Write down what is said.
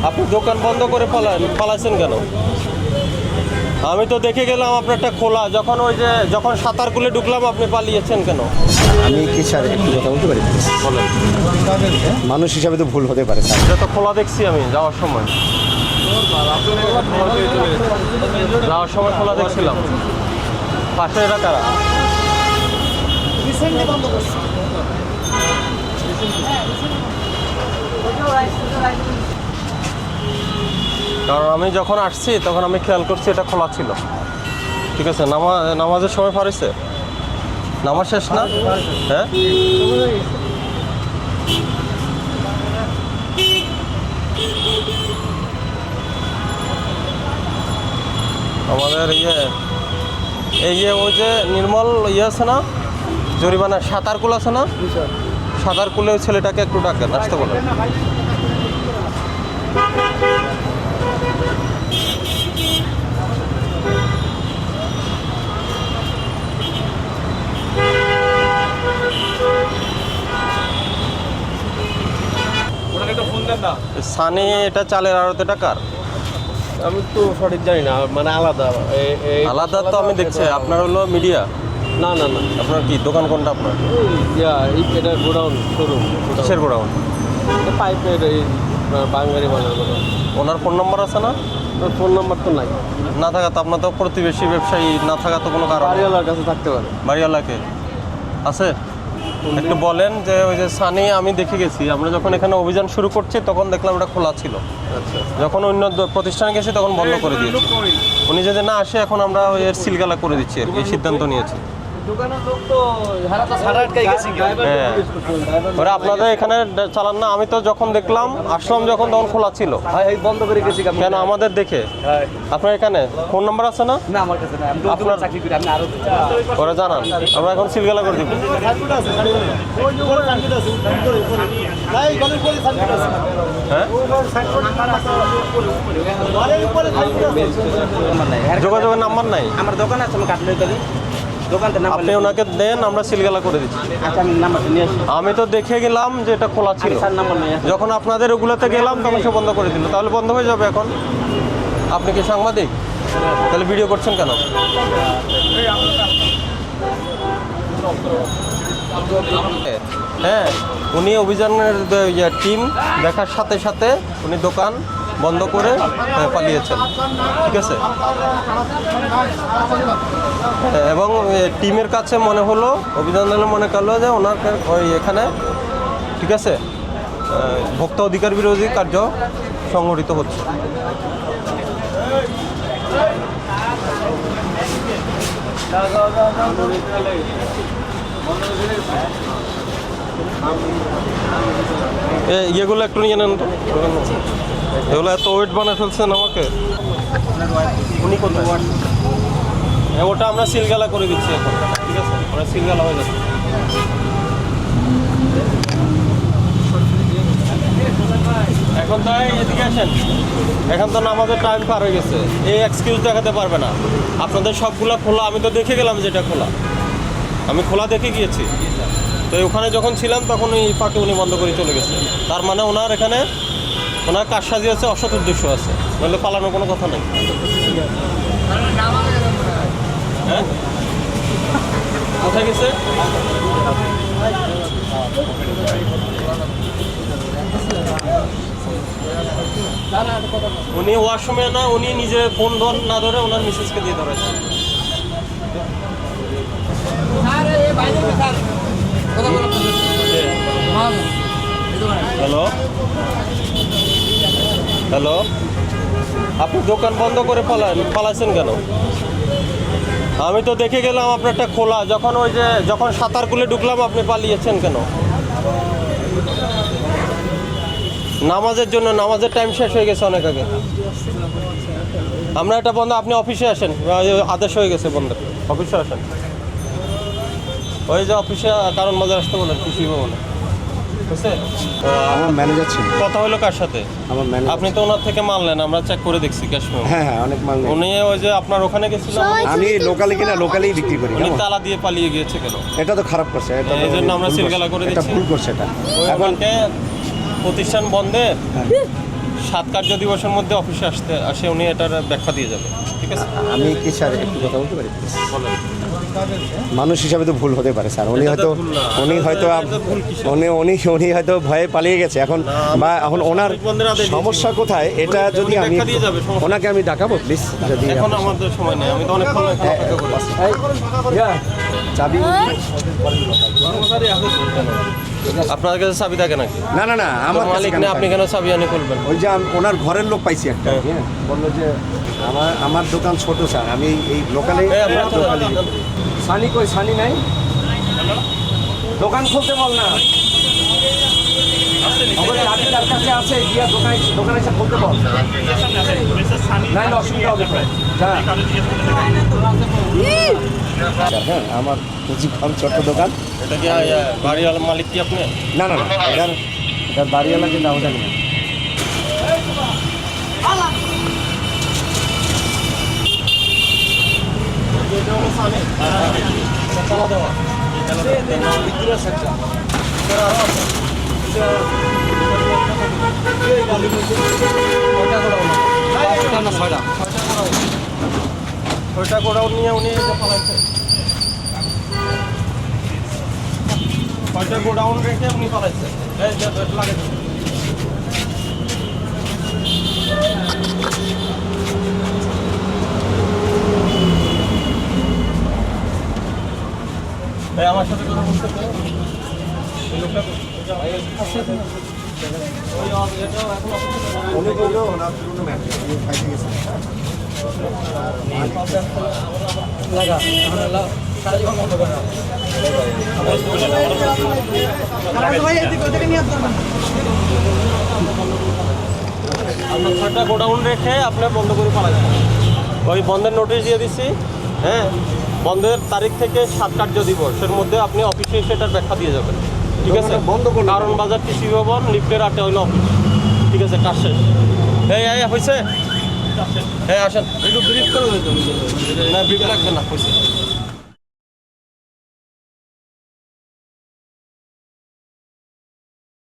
আপনি দোকান বন্ধ করে পালাইছেন কেন? আমি তো দেখে গেলাম আপনারটা খোলা, যখন ওই যে যখন সাঁতার কুলে ঢুকলাম আপনি পালিয়েছেন কেন? আমি কি স্যার একটু কথা বলতে পারি? বলেন। মানুষ হিসাবে তো ভুল হতে পারে স্যার। এটা তো খোলা দেখছি আমি যাওয়ার সময় খোলা দেখছিলাম। পাশে এরা কারা? কারণ আমি যখন আসছি তখন আমি খেয়াল করছি এটা খোলা ছিল। ঠিক আছে, নামাজের সময় ফারিছে, নামাজ শেষ না? হ্যাঁ, আমাদের এই ওই যে নির্মল আছে না, জরিমানা সাঁতার কুল আছে না, সাঁতার কুলে ওই ছেলেটাকে একটু ডাকেন, আসতে বলেন। সানি, এটা চালের আড়তে টাকার? আমি তো সঠিক জানি না, মানে আলাদা আলাদা তো আমি দেখছি। আপনার হলো মিডিয়া? না না না, আপনার কি দোকান কোনটা আপনার? এটা গোডাউন শোরুম। কিসের গোডাউন? পাইপের এই বাঙালি বাজার গোডাউন। ওনার ফোন নাম্বার আছে না? ফোন নাম্বার তো নাই। না থাকা তো আপনার তো প্রতিবেশী ব্যবসায়ী, না থাকা তো কোনো কারণ। বাড়িওয়ালার কাছে থাকতে পারে। বাড়িওয়ালাকে আছে? একটু বলেন যে ওই যে সানি আমি দেখে গেছি, আমরা যখন এখানে অভিযান শুরু করছি তখন দেখলাম এটা খোলা ছিল। আচ্ছা, যখন অন্য প্রতিষ্ঠানে গেছি তখন বন্ধ করে দিয়েছি। উনি যদি না আসে এখন আমরা এর সিলগালা করে দিচ্ছি আর কি, সিদ্ধান্ত নিয়েছি। হ্যাঁ, ওরা আপনাদের এখানে চালান না? আমি তো যখন দেখলাম আসলাম যখন তখন খোলা ছিল। বন্ধ করে গেছি কেন আমাদের দেখে? আপনার এখানে ফোন নাম্বার আছে না? না, আমার কাছে না। আমি তো আপনার চাকরি করি, আমি আরো ওরা জানান, আমরা এখন সিলগালা করে দিব। হ্যাঁ, যোগাযোগের নাম্বার নাই? আমার দোকান আছে, আমি কাটলে দোকানতে নাম্বার আপনি ওনাকে দেন, আমরা সিলগালা করে দিচ্ছি। আচ্ছা, আমি নাম্বারটা নিয়ে আসি। আমি তো দেখে গেলাম যে এটা খোলা ছিল, স্যার নাম্বার নিয়ে আসি। যখন আপনাদের ওগুলোতে গেলাম তখন সে বন্ধ করে দিল। তাহলে বন্ধ হয়ে যাবে এখন? আপনি কি সাংবাদিক? তাহলে ভিডিও করছেন কেন? হ্যাঁ, উনি অভিযানের টিম দেখার সাথে সাথে উনি দোকান বন্ধ করে পালিয়েছেন। ঠিক আছে, এবং টিমের কাছে মনে হলো, অভিযান দলে মনে করলো যে ওনার ওই এখানে, ঠিক আছে, ভোক্তা অধিকার বিরোধী কার্য সংগঠিত হচ্ছে। ইয়েগুলো একটু নিয়ে নেন তো, এগুলো এত ওয়েট বানিয়ে ফেলছেন আমাকে। উনি কোথায়? ওটা আমরা সিলগালা করে দিচ্ছি এখন। ঠিক আছে, ওরা সিলগালা হয়ে যাচ্ছে। এখন তো এদিকে আসেন, এখন তো আমাদের টাইম পার হয়ে গেছে, এই এক্সকিউজ দেখাতে পারবে না। আপনাদের সবগুলা খোলা, আমি তো দেখে গেলাম যেটা খোলা, আমি খোলা দেখে গিয়েছি। তো ওখানে যখন ছিলাম তখন ওই ফাঁকে উনি বন্ধ করে চলে গেছে। তার মানে ওনার এখানে ওনার কারসাজি আছে, অসৎ উদ্দেশ্য আছে, নাহলে পালানোর কোনো কথা নেই। হ্যাঁ, কোথায় গেছে? উনি ওয়াশরুমে না, উনি নিজে ফোন না ধরে ওনার মিসেসকে দিয়ে ধরেছে। হ্যালো হ্যালো, আপনি দোকান বন্ধ করে পালাইছেন কেন? আমি তো দেখে গেলাম আপনারটা খোলা, যখন ওই যে যখন সাঁতার কুলে ঢুকলাম আপনি পালিয়েছেন কেন? নামাজের জন্য, নামাজের টাইম শেষ হয়ে গেছে অনেক আগে। আমরা এটা বন্ধ, আপনি অফিসে আসেন, আদেশ হয়ে গেছে বন্ধ, অফিসে আসেন। ওই যে অফিসে কারণ বাজার আসতে বলেন, কৃষি ভবনে। আমার ম্যানেজার ছিল। কথা হলো কার সাথে? আমার ম্যানেজার। আপনি তো ওনার থেকে মানলেন, আমরা চেক করে দেখছি ক্যাশ মেমো। হ্যাঁ হ্যাঁ, অনেক মাল নেই। উনি ওই যে আপনার ওখানে গেছিলাম, আমি লোকালি কিনা লোকালেই বিক্রি করি। উনি তালা দিয়ে পালিয়ে গিয়েছে কেন? এটা তো খারাপ করছে, এটা এই জন্য আমরা সিলগালা করে এটা দিচ্ছি। ভুল করছে এটা। এখন প্রতিষ্ঠান বন্ধের 7 কার্য দিবসের মধ্যে অফিসে আসে উনি এটার ব্যাখ্যা দিয়ে যাবে, ঠিক আছে? আমি কি স্যার একটু কথা বলতে পারি বলেন। মানুষ হিসাবে তো ভুল হতে পারে স্যার উনি এটা তো হয়তো ভুল না। উনি হয়তো এটা ভুল কিসের? উনি হয়তো ভয়ে পালিয়ে গেছে এখন বা এখন ওনার শ্রমিক বন্ধের আদেশ দিয়েছি। সমস্যা কোথায় এটা উনি যদি আমি ব্যাখ্যা দিয়ে যাবে, সমস্যা ওনাকে আমি ডাকাবো প্লিজ যদি এখন আমাদের সময় নেই, আমি তো অনেকক্ষণ অপেক্ষা করে আছি। চাবি কর্মচারী আছে তো, কেন? আপনার কাছে চাবি থাকে নাকি? না না না আমার কাছে মালিক কেন না, আপনি থাকবে? কেন চাবি আনি খুলবেন? ওই যে ওনার ঘরের লোক পাইছি একটা হ্যাঁ বললো যে আমার দোকান ছোট স্যার আমি এই লোকালে এই আপনার লোকালে সানি কই সানি নাই দোকান খুলতে বল না আমার চাবি তার কাছে আছে গিয়া দোকানে এসে খুলতে বল না না অসুবিধা হবে না যা স্যার, হ্যাঁ আমার ঘর ছোট্ট দোকান এটা কি বাড়িওয়ালা মালিক কি আপনি? না না না এটার বাড়িওয়ালা কিন্তু আমি জানি না ওইটা গোডাউন নিয়ে উনি পালাইছে। ওইটা গোডাউন রেখে উনি পালাইছে। এই যে লাগে আমার সাথে কথা বলতে পারো? এই লোকটা উনি বললো ওনার পুরনো ম্যাট্রিক ফাইটে গেছে আপনার ছয়টা গোডাউন রেখে আপনার বন্ধ করে পালাইছেন। ওই বন্ধের নোটিশ দিয়ে দিচ্ছি, হ্যাঁ, বন্ধের তারিখ থেকে 7 কার্য দিবসের মধ্যে আপনি অফিসে এসে এটার ব্যাখ্যা দিয়ে যাবেন, ঠিক আছে? বন্ধ করুন। কারণ বাজার কৃষি ভবন লিফটের 8 হইলো অফিস, ঠিক আছে? কাজ শেষ। হয়েছে? হ্যাঁ আসেন, একটু ব্রিফ করে না, ব্রিফ লাগবে না, হয়েছে।